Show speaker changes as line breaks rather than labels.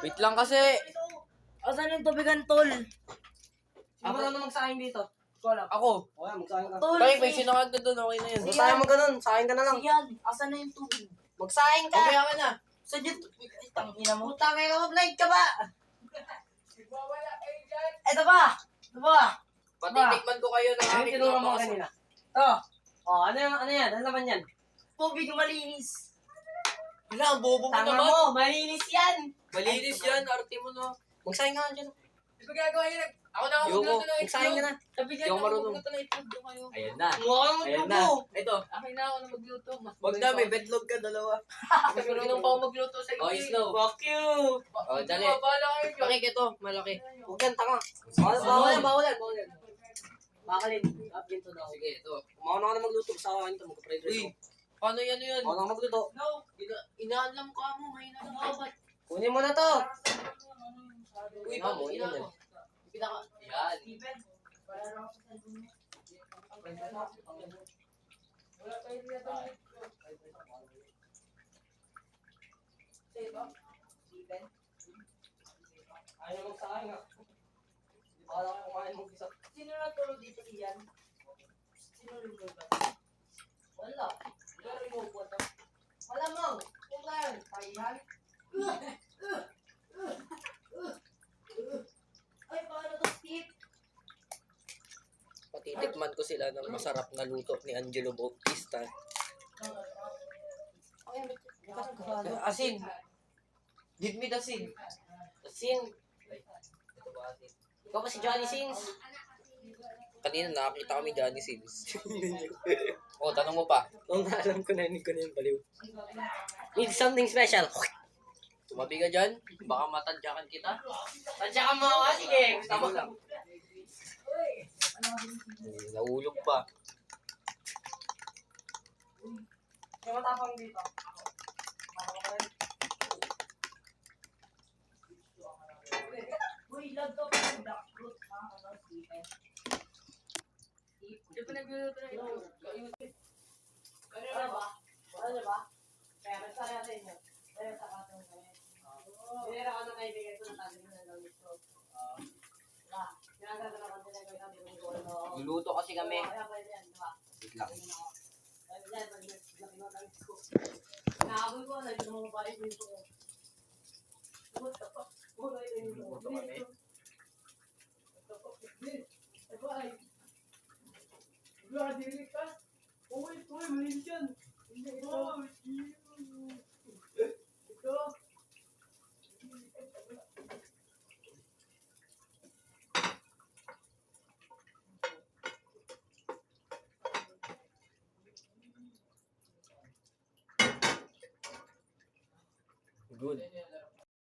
Wait lang kasi.
Asan yung tubigan, tol?
Sino ba naman magsahin dito?
Ako.
O yan, magsahin ka.
Tol,
Kaya may sinangag na doon, okay na yun.
Magsahin mo ganun, sahin ka na lang.
Siyan, asan na yung tubig?
Magsahin ka!
Mamaya ka na.
Saan yung tubig? Ay, tangina mo.
Puta kayo ka, blind ka ba?
Ito ba? Ito ba?
Patitikman ko kayo ng
Ano yung
aking
tinuro mo
napakasarap.
kanina? Ito. O, ano yan? Ano naman yan?
Tubig malinis.
Wala, ang bobo mo
Tama
naman.
mo, malinis yan.
Malinis yan, arte mo no.
Magsahin ka nga dyan.
Di ba gagawa yun? Ako na
Yoko,
magluto ng
magsahin ka na.
Hindi ako marunong. Magluto ng itlog doon kayo. Ayan na.
Mukha kang
Ayan na.
magtubo.
Ito. Akin na ako na magluto. Wag na, may betlog ka, dalawa. Kasi marunong pa ako magluto sa
Oh, Snow. Fuck you.
Oh, dali.
Bahala kayo dyan.
Pakik ito, malaki.
Huwag yan, tanga. Bawal yan. Bakalin. Up yun to daw.
Sige, ito.
Mauna ka na magluto sa akin ito. Magka-fried rice
Uy,
ko.
paano yan yan?
Mauna ka magluto.
No, inaalam ka mo, mahina ng kabat.
Kunin mo na to.
Uy,
Ina mo,
paano
ina
ina
mo.
mo? Pinaka, yan.
Ayaw magsahin nga. Hindi ba alam kung kumain mo isa?
Sino na tulog dito iyan? Sino lumulog ba? Wala. Wala rin mo po ito. Malamang. Kung kaya, pahihan. Ay, paano to, Steve?
Patitikman ko sila ng masarap na luto ni Angelo Bautista. Asin. Give me the sin.
Sin. Ikaw ba si Johnny Sins?
Kanina nakakita kami Johnny Sins. Oh, tanong mo pa.
Oo nga, alam ko na yun yung baliw. Need something special.
Tumabi ka dyan? Baka matadyakan kita.
Tansya ka mo ako, sige. Gusto mo lang.
Nahulog pa.
Kaya matapang dito.
Uy, love ko pa yung black fruit. Ano, Stephen?
Hindi pa nagluluto na ito.
Ano ba? Ano ba? Kaya magsabi natin yun. Kaya sa katong kami.
Sinira ka na kaibigan ko na sabi ko na lang ito.
Diba? Ginagawa na kami na sabi ko ano.
Luluto kasi kami.
Kaya pwede yan, diba?
Wait lang.
Kaya yan, pag laki mo lang ko. Nakaboy ko, lagi mo mabalik dito ko. Pumunta pa. Pumunta ito yung
Luluto kami.
Ay, dili ka. Uy, malinis yan. Hindi ito. Ito.
Good.